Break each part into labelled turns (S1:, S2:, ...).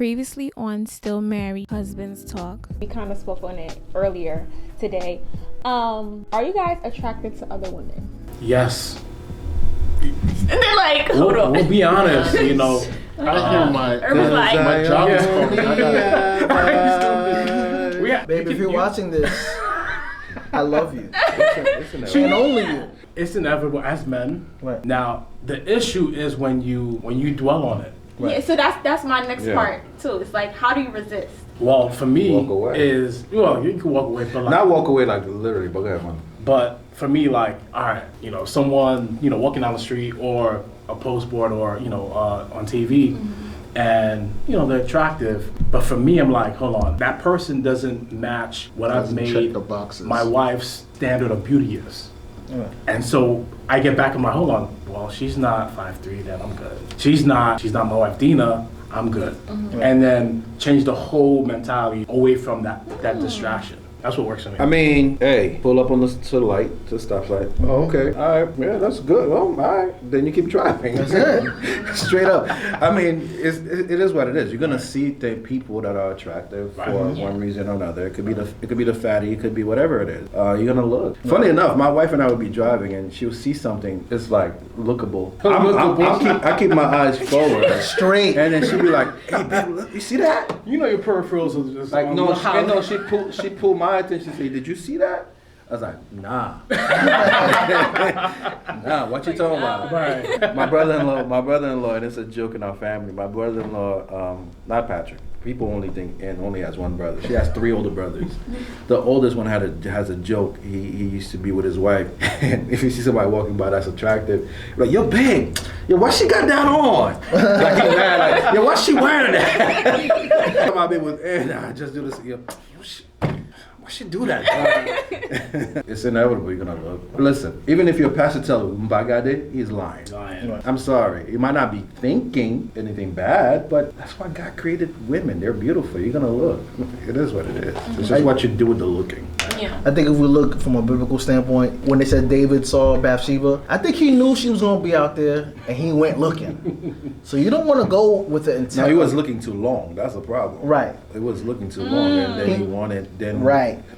S1: Previously on Still Married Husbands Talk.
S2: We kind of spoke on it earlier today. Are you guys attracted to other women?
S3: Yes.
S2: And they're like, hold on.
S3: We'll be honest, you know.
S2: My
S3: job is
S4: Baby, if you're watching this, I love you. It's and only you.
S3: It's inevitable as men.
S4: Right.
S3: Now, the issue is when you dwell on it.
S4: Right.
S2: Yeah, so that's my next part too. It's like, how do you resist?
S3: Well, for me,
S5: Walk away.
S3: you can walk away, but like,
S5: Not walk away like literally, but go ahead, man.
S3: But for me, like, all right, someone, walking down the street or a postboard or, on TV, and, they're attractive. But for me, I'm like, hold on, that person doesn't match what I've made
S6: the boxes.
S3: my wife's standard of beauty is.
S4: Yeah.
S3: And so I get back in my, hold on, well, she's not 5'3", then I'm good. She's not my wife Dina, I'm good. And then change the whole mentality away from that distraction. That's what works for me.
S5: I mean, hey, pull up on to the light, to the stoplight. Oh, okay, all right, yeah, that's good. Well, all right, then you keep driving.
S4: That's it.
S5: Straight up. I mean, it is what it is. You're gonna see the people that are attractive for one reason or another. It could be the fatty, it could be whatever it is. You're gonna look. Funny enough, my wife and I would be driving, and she'll see something. It's like lookable. I keep my eyes forward,
S4: Straight.
S5: and then she'll be like, "Hey, babe, look, you see that?"
S3: Your peripherals are just
S5: Like she pulled my attention and said, "Did you see that?" I was like, "Nah." Nah, what you talking about?
S3: Right.
S5: My brother-in-law, and it's a joke in our family. My brother-in-law, not Patrick. People only think Ann only has one brother. She has 3 older brothers. The oldest one has a joke. He used to be with his wife, and if you see somebody walking by that's attractive, you're like, "Yo, babe, what she got that on?" Like he's mad, like, "Yo, what's she wearing that?" My baby was, I just do this. Why she do that? It's inevitable you're gonna look. Listen, even if your pastor tells you Mbagade, he's lying. I'm sorry. You might not be thinking anything bad, but that's why God created women. They're beautiful. You're gonna look. It is what it is. It's just what you do with the looking.
S2: Yeah.
S4: I think if we look from a biblical standpoint, when they said David saw Bathsheba, I think he knew she was going to be out there, and he went looking. So you don't want to go with the intent.
S5: No, he was looking too long. That's the problem.
S4: Right.
S5: It was looking too long, and then he wanted. Then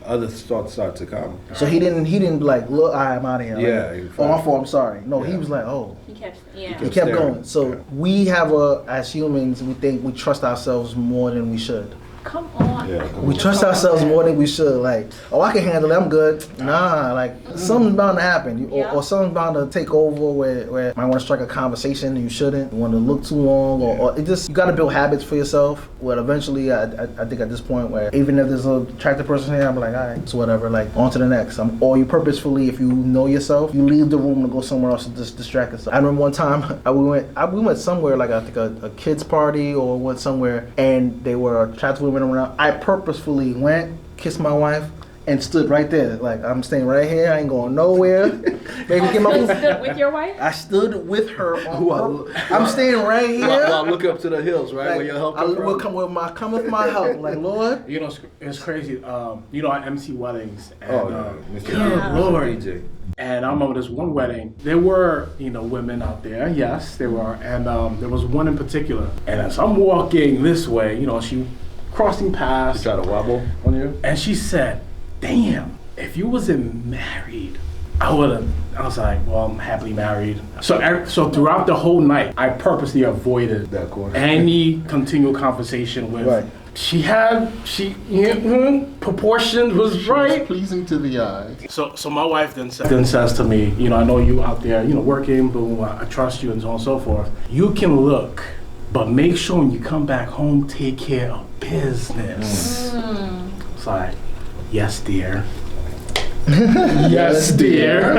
S5: other thoughts start to come.
S4: So he didn't be like, "Look, I'm out of here."
S5: Yeah.
S4: Like, my fault. I'm sorry. No, he was like, "Oh."
S2: He kept
S4: He kept going. So we have as humans, we think we trust ourselves more than we should.
S2: Come on.
S5: Yeah.
S4: We trust ourselves more than we should. Like, oh, I can handle it. I'm good. Nah, like something's bound to happen, or something's bound to take over where you might want to strike a conversation and you shouldn't. You want to look too long, or it just you got to build habits for yourself. Where eventually, I think at this point, where even if there's an attractive person here, I'm like, all right, so whatever. Like on to the next. Or you purposefully, if you know yourself, you leave the room to go somewhere else and just distract yourself. I remember one time we went somewhere like I think a kids party or went somewhere, and they were attractive women around. I purposefully went, kissed my wife, and stood right there. Like, I'm staying right here. I ain't going nowhere. Baby, get my
S2: You stood with your wife?
S4: I stood with her. I'm staying right here.
S5: Well, look up to the hills, right?
S4: Like,
S5: where your help
S4: I will come with my help. Like, Lord.
S3: It's crazy. I MC weddings. And,
S5: Mr.
S3: Lord. And I remember this one wedding. There were, women out there. Yes, there were. And there was one in particular. And as I'm walking this way, she crossing paths.
S5: She tried to wobble on you?
S3: And she said, "Damn, if you wasn't married, I was like, well, I'm happily married." So throughout the whole night, I purposely avoided
S5: That course.
S3: any continual conversation with.
S4: Right.
S3: Proportions was right.
S6: Pleasing to the eye.
S3: So my wife then says to me, I know you out there, working, boom, I trust you and so on and so forth. You can look, but make sure when you come back home, take care of business. It's like, yes, dear. Yes, dear.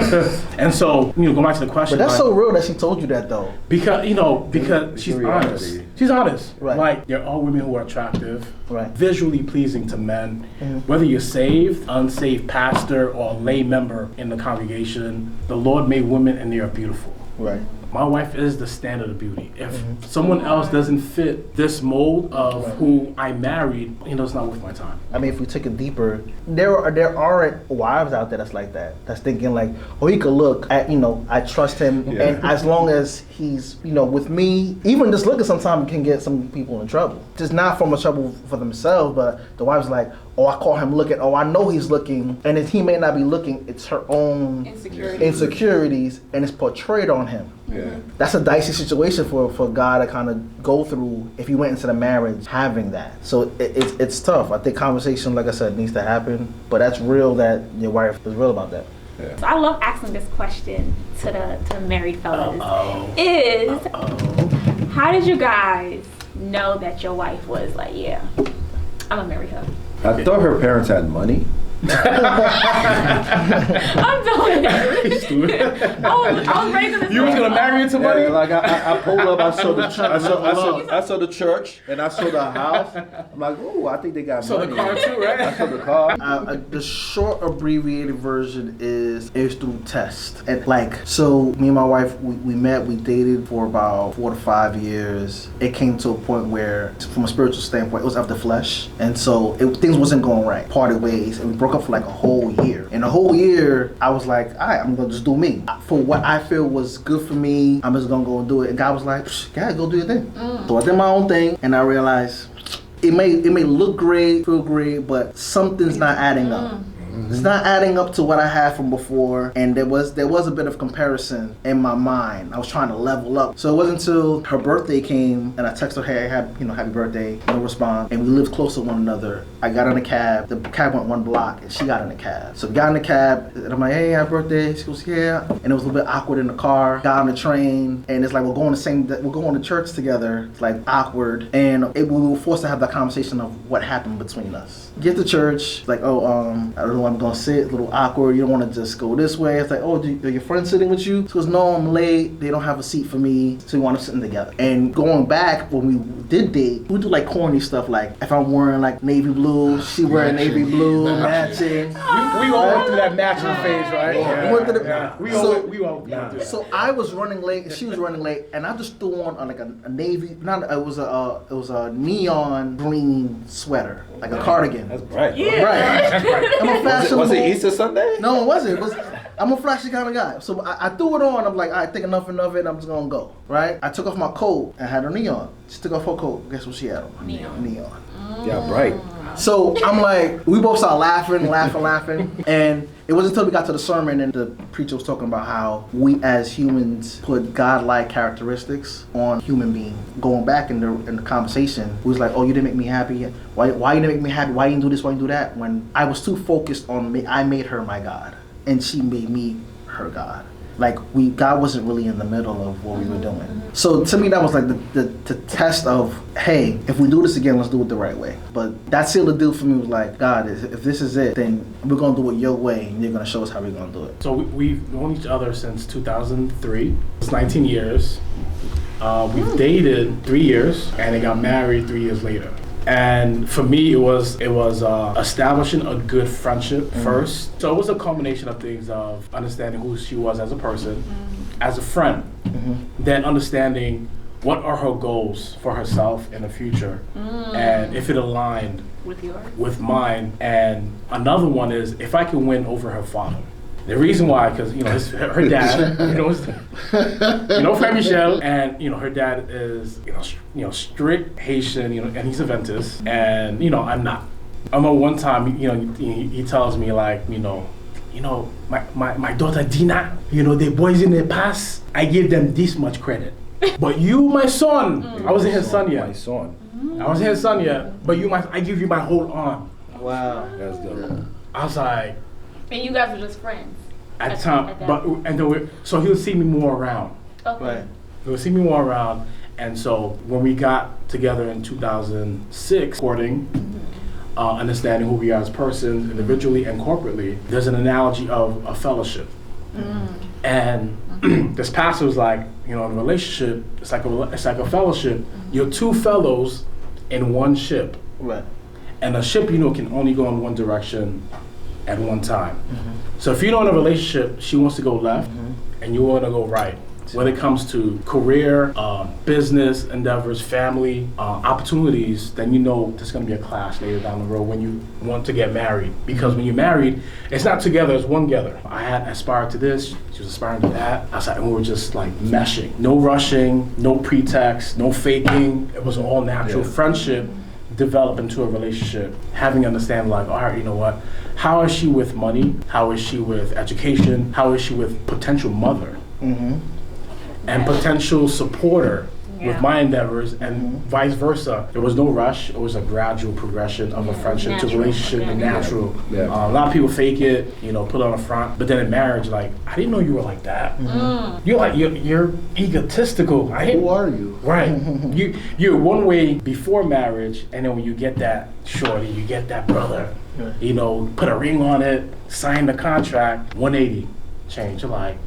S3: And so, go back to the question.
S4: But that's so real that she told you that, though.
S3: Because she's honest. She's honest.
S4: Right.
S3: Like, there are women who are attractive,
S4: right,
S3: visually pleasing to men. Whether you're saved, unsaved pastor, or lay member in the congregation, the Lord made women and they are beautiful.
S4: Right.
S3: my wife is the standard of beauty. If someone else doesn't fit this mold of who I married, it's not worth my time.
S4: I mean, if we take it deeper, there aren't wives out there that's like that. That's thinking like, oh, he could look at, I trust him, and as long as he's, with me, even just looking sometimes can get some people in trouble. Just not from a trouble for themselves, but the wife's like, oh, I call him looking. Oh, I know he's looking, and if he may not be looking, it's her own insecurities, and it's portrayed on him.
S5: Yeah.
S4: That's a dicey situation for a guy to kind of go through if he went into the marriage having that. So it's tough. I think conversation, like I said, needs to happen, but that's real that your wife is real about that.
S2: Yeah. So I love asking this question to the married fellas. How did you guys know that your wife was like, yeah, I'm gonna marry her?
S5: I thought her parents had money.
S2: I'm doing it. I was raising this.
S3: You was gonna marry into money?
S5: Yeah, like I pulled up, I saw the church, I saw the church, and I saw the house. I'm like, oh, I think they got money.
S3: The car too, right?
S5: I saw the car.
S4: The short abbreviated version is through test. And so me and my wife, we met, we dated for about 4 to 5 years. It came to a point where, from a spiritual standpoint, it was of the flesh, and so things wasn't going right. Parted ways, and we broke up for like a whole year. In a whole year, I was like, all right, I'm gonna just do me. For what I feel was good for me, I'm just gonna go and do it. And God was like, God, go do your thing. So I did my own thing, and I realized it may look great, feel great, but something's not adding up. It's not adding up to what I had from before, and there was a bit of comparison in my mind. I was trying to level up. So it wasn't until her birthday came, and I texted her, hey, happy birthday, no response, and we lived close to one another. I got in a cab, the cab went 1 block, and she got in the cab. So we got in the cab, and I'm like, hey, happy birthday. She goes, yeah. And it was a little bit awkward in the car. Got on the train, and it's like we're going to church together. It's like awkward, and we were forced to have that conversation of what happened between us. Get to church, like, I don't know where I'm gonna sit, a little awkward. You don't want to just go this way. It's like, oh, are your friends sitting with you? She goes, no, I'm late. They don't have a seat for me, so we want to sit together. And going back, when we did date, we do like corny stuff, like if I'm wearing like navy blue, she wearing navy blue, matching.
S3: We all went through that matching phase, right? We all went through that.
S4: So I was running late, and she was running late, and I just threw on like a navy, it was a neon green sweater, like a cardigan.
S5: That's bright.
S2: Yeah.
S4: Right. I'm a fashionable.
S5: Was it Easter Sunday?
S4: No, it wasn't. I'm a flashy kind of guy. So I threw it on. I'm like, I think enough of it. I'm just gonna go. Right. I took off my coat and had her neon. She took off her coat. Guess what she had on? Neon.
S5: Yeah, bright.
S4: So I'm like, we both started laughing, and it wasn't until we got to the sermon and the preacher was talking about how we as humans put godlike characteristics on human beings. Going back in the conversation, we was like, oh, you didn't make me happy. Why you didn't make me happy? Why you didn't do this? Why you didn't do that? When I was too focused on me, I made her my God, and she made me her God. Like God wasn't really in the middle of what we were doing. So to me, that was like the test of, hey, if we do this again, let's do it the right way. But that sealed the deal for me was like, God, if this is it, then we're gonna do it your way, and you're gonna show us how we're gonna do it.
S3: So we've known each other since 2003. It's 19 years. We've dated 3 years, and they got married 3 years later. And for me, it was establishing a good friendship first. So it was a combination of things of understanding who she was as a person, as a friend, then understanding what are her goals for herself in the future, and if it aligned with mine. And another one is if I can win over her father. The reason why, because her dad, Frère Michel, and her dad is strict Haitian, and he's Adventist, and I'm not. I remember one time, he tells me like, my daughter Dina, the boys in the past, I give them this much credit, but you, my son, I wasn't his son yet.
S5: My son.
S3: I wasn't his son yet, but I give you my whole arm.
S4: Wow,
S5: that's dope.
S4: Yeah.
S3: I was like.
S2: And you guys were just friends
S3: at the time, so he'll see me more around.
S2: Okay.
S4: Right.
S3: He'll see me more around, and so when we got together in 2006, courting, understanding who we are as persons, individually and corporately, there's an analogy of a fellowship, and this pastor was like, in a relationship, it's like a fellowship. You're two fellows in one ship,
S4: Right.
S3: and a ship, can only go in one direction at one time. So if you're in a relationship, she wants to go left and you want to go right. when it comes to career, business endeavors, family, opportunities, then you know there's going to be a clash later down the road when you want to get married. Because when you're married, it's not together, it's one together. I had aspired to this, she was aspiring to that. I was like, and we were just like meshing. No rushing, no pretext, no faking. It was all natural. Friendship developed into a relationship, having understanding like, all right, you know what? How is she with money? How is she with education? How is she with potential mother? And potential supporter with my endeavors, and vice versa. There was no rush. It was a gradual progression of a friendship to relationship and natural. A lot of people fake it, you know, put it on the front, but then in marriage, like, I didn't know you were like that. You're egotistical.
S6: Who are you?
S3: Right. You're one way before marriage, and then when you get that shorty, you get that brother, you know, put a ring on it, sign the contract, 180 change. You're like,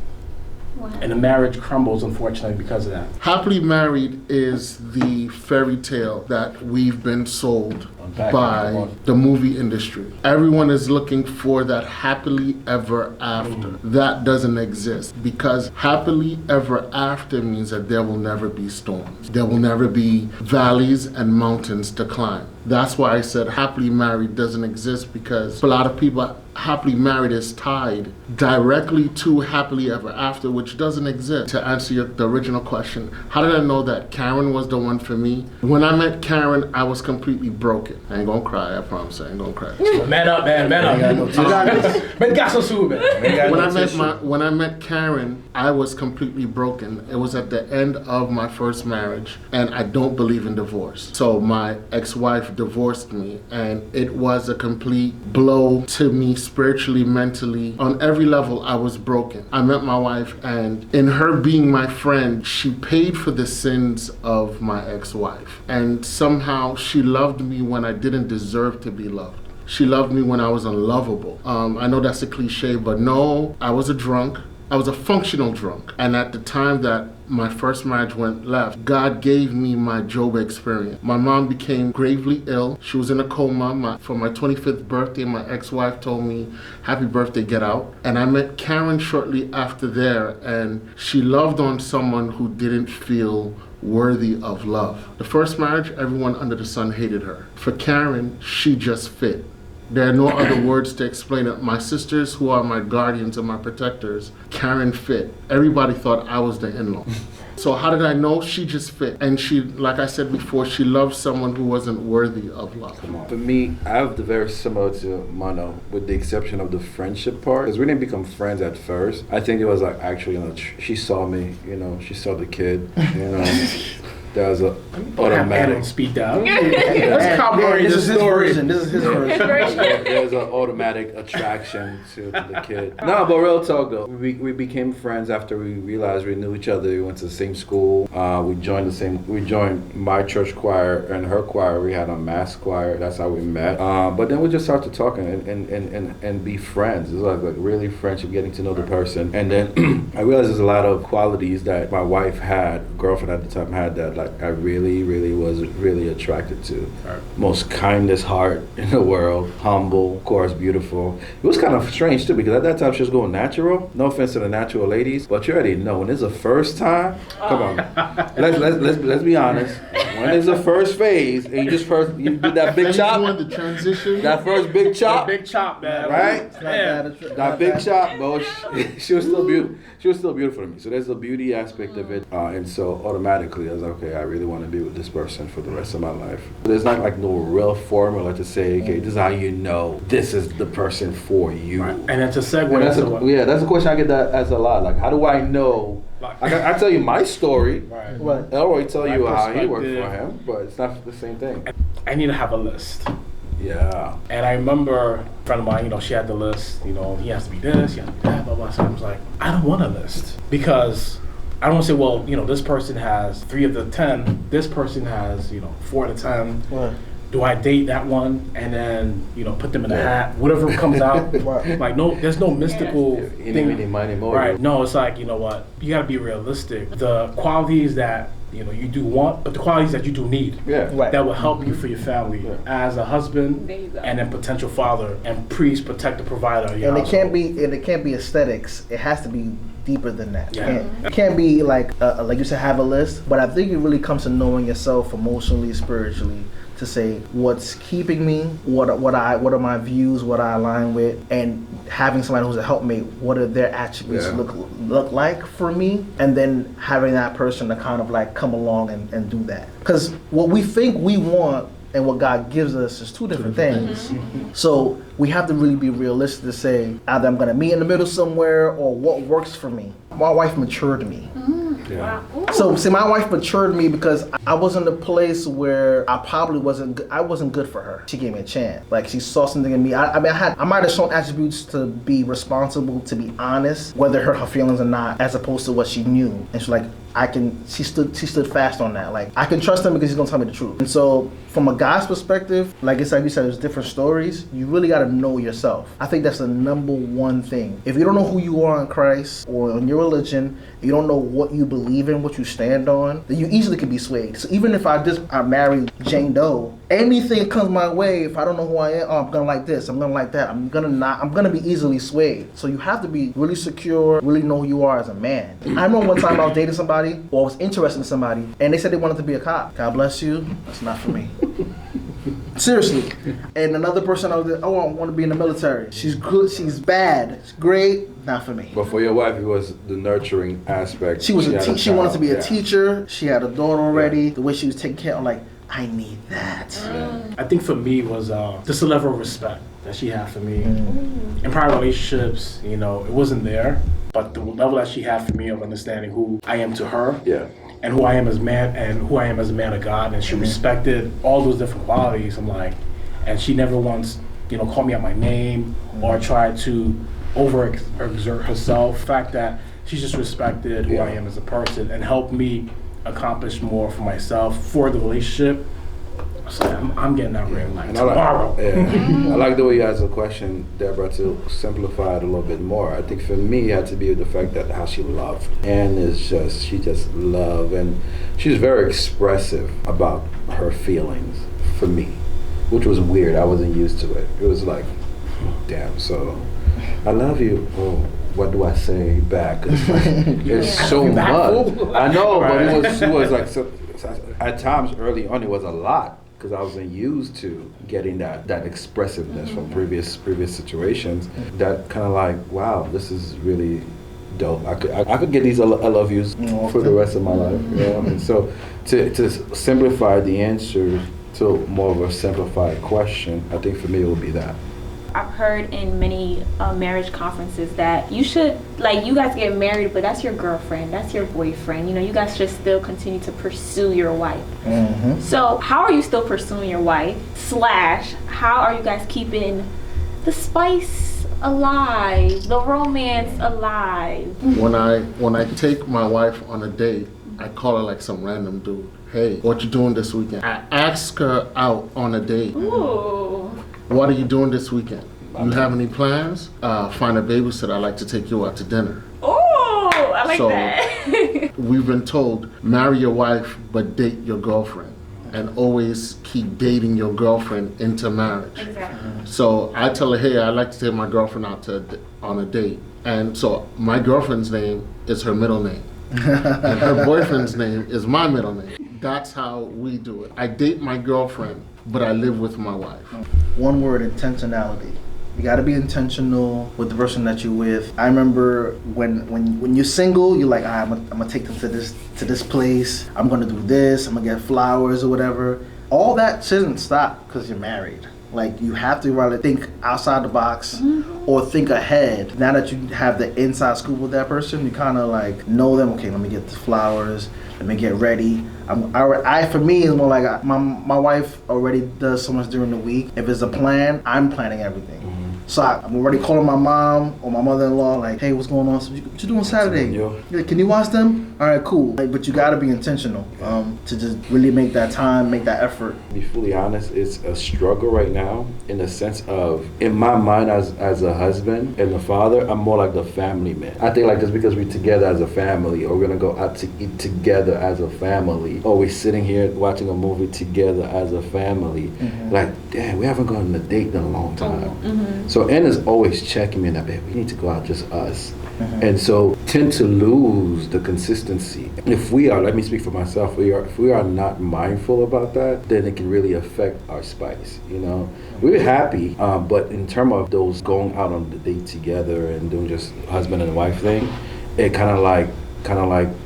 S3: and the marriage crumbles, unfortunately, because of that.
S6: Happily Married is the fairy tale that we've been sold by the movie industry. Everyone is looking for that happily ever after. That doesn't exist, because happily ever after means that there will never be storms. There will never be valleys and mountains to climb. That's why I said happily married doesn't exist, because for a lot of people, happily married is tied directly to happily ever after, which doesn't exist. To answer the original question, how did I know that Karen was the one for me? When I met Karen, I was completely broken. I ain't gonna cry, I promise I ain't gonna cry.
S3: Man up, man up. Man got some soup, man.
S6: When I met Karen, I was completely broken. It was at the end of my first marriage, and I don't believe in divorce. So my ex-wife divorced me, and it was a complete blow to me spiritually, mentally. On every level, I was broken. I met my wife, and in her being my friend, she paid for the sins of my ex-wife. And somehow she loved me when I didn't deserve to be loved. She loved me when I was unlovable. I know that's a cliche, but no, I was a drunk. I was a functional drunk. And at the time that my first marriage went left, God gave me my Job experience. My mom became gravely ill. She was in a coma. For my 25th birthday, my ex-wife told me, happy birthday, get out. And I met Karen shortly after there, and she loved on someone who didn't feel worthy of love. The first marriage, everyone under the sun hated her. For Karen, she just fit. There are no other words to explain it. My sisters, who are my guardians and my protectors, Karen fit. Everybody thought I was the in-law. So how did I know? She just fit. And she, like I said before, she loved someone who wasn't worthy of love.
S5: For me, I have the very similar to Mano, with the exception of the friendship part. Because we didn't become friends at first. I think it was like actually, you know, she saw me, you know, she saw the kid, you know. There was a automatic
S3: speed down. Let's corroborate
S4: this story. This is his version.
S5: There's an automatic attraction to the kid. No, but real talk though, we became friends after we realized we knew each other. We went to the same school. We joined my church choir and her choir. We had a mass choir. That's how we met. But then we just started talking and be friends. It was like really friendship, getting to know the person. And then I realized there's a lot of qualities that my wife had, girlfriend at the time had, that like I really was really attracted to. Most kindest heart in the world, humble, of course, beautiful. It was kind of strange too, because at that time she was going natural. No offense to the natural ladies, but you already know when it's the first time. Come on, let's be honest. When it's the first phase, and you did that big chop.
S6: The transition.
S5: That first big chop.
S3: Big chop, man.
S5: Right? That big chop, bro. She was still beautiful. She was still beautiful to me. So there's the beauty aspect of it, and so automatically I was like, okay, I really want to be with this person for the rest of my life. There's not like no real formula to say, okay, this is how you know this is the person for you.
S3: Right. And that's a segue.
S5: That's a question I get that as a lot. Like, how do I know? I tell you my story.
S3: Right.
S5: Elroy tell you how he worked for him, but it's not the same thing.
S3: I need to have a list.
S5: Yeah.
S3: And I remember a friend of mine, you know, she had the list, you know, he has to be this, he has to be that, blah, blah. So I was like, I don't want a list, because I don't want to say, well, you know, this person has 3 of the 10, this person has, you know, 4 of the 10.
S4: Right.
S3: Do I date that one and then, you know, put them in a hat, whatever comes out? Like, no, there's no mystical thing. Right. No, it's like, you know what, you got to be realistic. The qualities that, you know, you do want, but the qualities that you do need, that will help you for your family as a husband and then potential father and priest, protector, provider.
S4: And it can't be aesthetics. It has to be deeper than that.
S3: Yeah.
S4: It can't be like you said, have a list, but I think it really comes to knowing yourself emotionally, spiritually, to say what's keeping me, what are my views, what I align with, and having somebody who's a helpmate, what are their attributes look like for me, and then having that person to kind of like come along and do that. Because what we think we want and what God gives us is two different things. So we have to really be realistic to say either I'm gonna meet in the middle somewhere or what works for me. My wife matured me.
S3: Yeah.
S4: So see, my wife matured me because I was in a place where I probably wasn't good for her. She gave me a chance. Like she saw something in me. I might have shown attributes to be responsible, to be honest, whether her feelings or not, as opposed to what she knew. And she's like, she stood fast on that. Like I can trust him because he's gonna tell me the truth. And so from a guy's perspective, like it's like you said, there's different stories. You really gotta know yourself. I think that's the number one thing. If you don't know who you are in Christ or in your religion, you don't know what you believe in, what you stand on, then you easily can be swayed. So even if I marry Jane Doe, anything that comes my way, if I don't know who I am, oh, I'm gonna like this, I'm gonna like that, I'm gonna be easily swayed. So you have to be really secure, really know who you are as a man. I remember one time I was dating somebody, or I was interested in somebody, and they said they wanted to be a cop. God bless you, that's not for me. Seriously. And another person, I want to be in the military. She's good, she's bad, she's great, not for me.
S5: But for your wife, it was the nurturing aspect.
S4: She wanted to be a teacher. She had a daughter already. The way she was taking care of, like, I need that.
S3: I think for me was just a level of respect that she had for me. In prior relationships, it wasn't there, but the level that she had for me of understanding who I am to her, and who I am as a man, and who I am as a man of God, and she respected all those different qualities. I'm like, and she never once, called me out my name or tried to overexert herself. The fact that she just respected who I am as a person and helped me accomplish more for myself, for the relationship. So I'm getting that ring like tomorrow.
S5: I like the way you asked the question, Deborah, to simplify it a little bit more. I think for me, it had to be the fact that how she loved. And she just loved, and she's very expressive about her feelings for me, which was weird. I wasn't used to it. It was like, damn, so I love you. Oh, what do I say back? It's so much. I know, but it was like, so, at times early on, it was a lot. Because I wasn't used to getting that expressiveness from previous situations. That kind of like, wow, this is really dope. I could get these I love yous for the rest of my life. And so to simplify the answer to more of a simplified question, I think for me it would be that.
S2: I've heard in many marriage conferences that you should, like, you guys get married, but that's your girlfriend, that's your boyfriend. You guys should still continue to pursue your wife. So how are you still pursuing your wife? / how are you guys keeping the spice alive, the romance alive?
S6: When I take my wife on a date, I call her like some random dude. Hey, what you doing this weekend? I ask her out on a date.
S2: Ooh.
S6: What are you doing this weekend? You have any plans? Find a babysitter. I'd like to take you out to dinner.
S2: Oh, I like that.
S6: We've been told, marry your wife, but date your girlfriend. And always keep dating your girlfriend into marriage.
S2: Exactly.
S6: So I tell her, hey, I'd like to take my girlfriend out on a date. And so my girlfriend's name is her middle name. And her boyfriend's name is my middle name. That's how we do it. I date my girlfriend, but I live with my wife.
S4: One word, intentionality. You gotta be intentional with the person that you're with. I remember when you're single, you're like, I'm gonna take them to this place. I'm gonna do this. I'm gonna get flowers or whatever. All that shouldn't stop because you're married. Like, you have to rather think outside the box or think ahead. Now that you have the inside scoop with that person, you kind of like know them. Okay, let me get the flowers. Let me get ready. For me, it's more like my wife already does so much during the week. If it's a plan, I'm planning everything. So I'm already calling my mom or my mother-in-law, like, hey, what's going on? So what you doing Saturday? Yeah, can you watch them? All right, cool. Like, but you gotta be intentional to just really make that time, make that effort.
S5: To be fully honest, it's a struggle right now in the sense of, in my mind as a husband and a father, I'm more like the family man. I think like just because we're together as a family, or we're gonna go out to eat together as a family, or we're sitting here watching a movie together as a family, like, damn, we haven't gone on a date in a long time. So So Anna's always checking me, and babe, we need to go out just us. And so tend to lose the consistency. If we are, let me speak for myself, if we are not mindful about that, then it can really affect our spice, you know? We're happy, but in terms of those going out on the date together and doing just husband and wife thing, it kind of like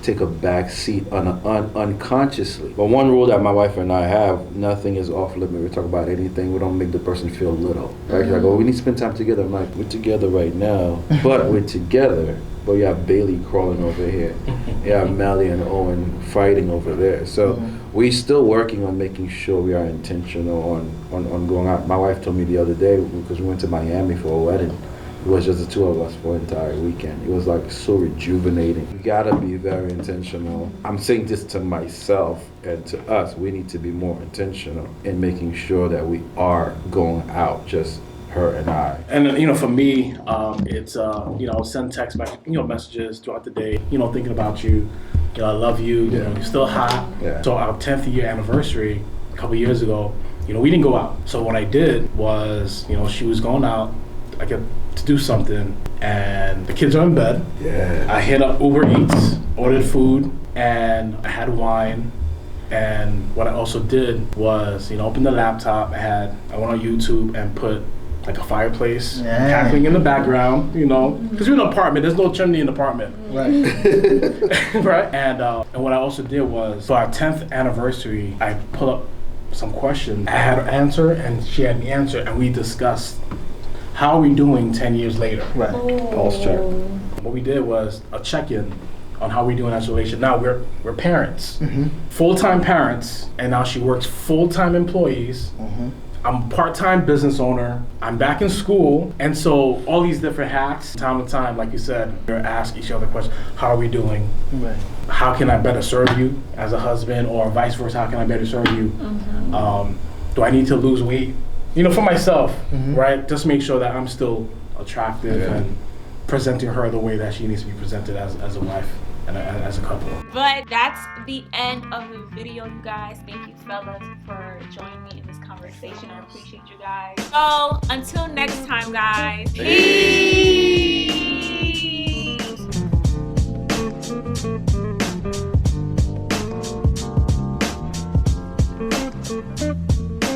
S5: take a back seat unconsciously. But one rule that my wife and I have, nothing is off limit. We talk about anything, we don't make the person feel little. Right? She's like, oh, we need to spend time together. I'm like, we're together right now, but we're together. But you have Bailey crawling over here. You have Melly and Owen fighting over there. So we're still working on making sure we are intentional on going out. My wife told me the other day, because we went to Miami for a wedding, it was just the two of us for an entire weekend. It was like so rejuvenating. You gotta be very intentional. I'm saying this to myself and to us. We need to be more intentional in making sure that we are going out, just her and I.
S3: And you know, for me, it's you know, send text messages throughout the day. You know, thinking about you. You know, I love you. You know, you're still hot.
S5: Yeah.
S3: So our 10th year anniversary a couple years ago, you know, we didn't go out. So what I did was, you know, she was going out. I get to do something, and the kids are in bed.
S5: Yeah.
S3: I hit up Uber Eats, ordered food, and I had wine. And what I also did was, you know, open the laptop. I went on YouTube and put like a fireplace, cackling in the background, you know, because we're in an apartment. There's no chimney in the apartment.
S4: Right.
S3: Right. And what I also did was, for our 10th anniversary, I put up some questions. I had her answer, and she had me answer, and we discussed how are we doing 10 years later.
S4: Right.
S5: Pulse check.
S3: What we did was a check-in on how we doing as a relation. Now we're parents, full-time parents, and now she works full-time employees. I'm a part-time business owner. I'm back in school, and so all these different hacks, time to time, like you said, we ask each other questions. How are we doing?
S4: Right.
S3: How can I better serve you as a husband, or vice versa? How can I better serve you? Do I need to lose weight? You know, for myself, right? Just make sure that I'm still attractive and presenting her the way that she needs to be presented as a wife and as a couple.
S2: But that's the end of the video, you guys. Thank you, fellas, for joining me in this conversation. I appreciate you guys. So until next time, guys. Peace.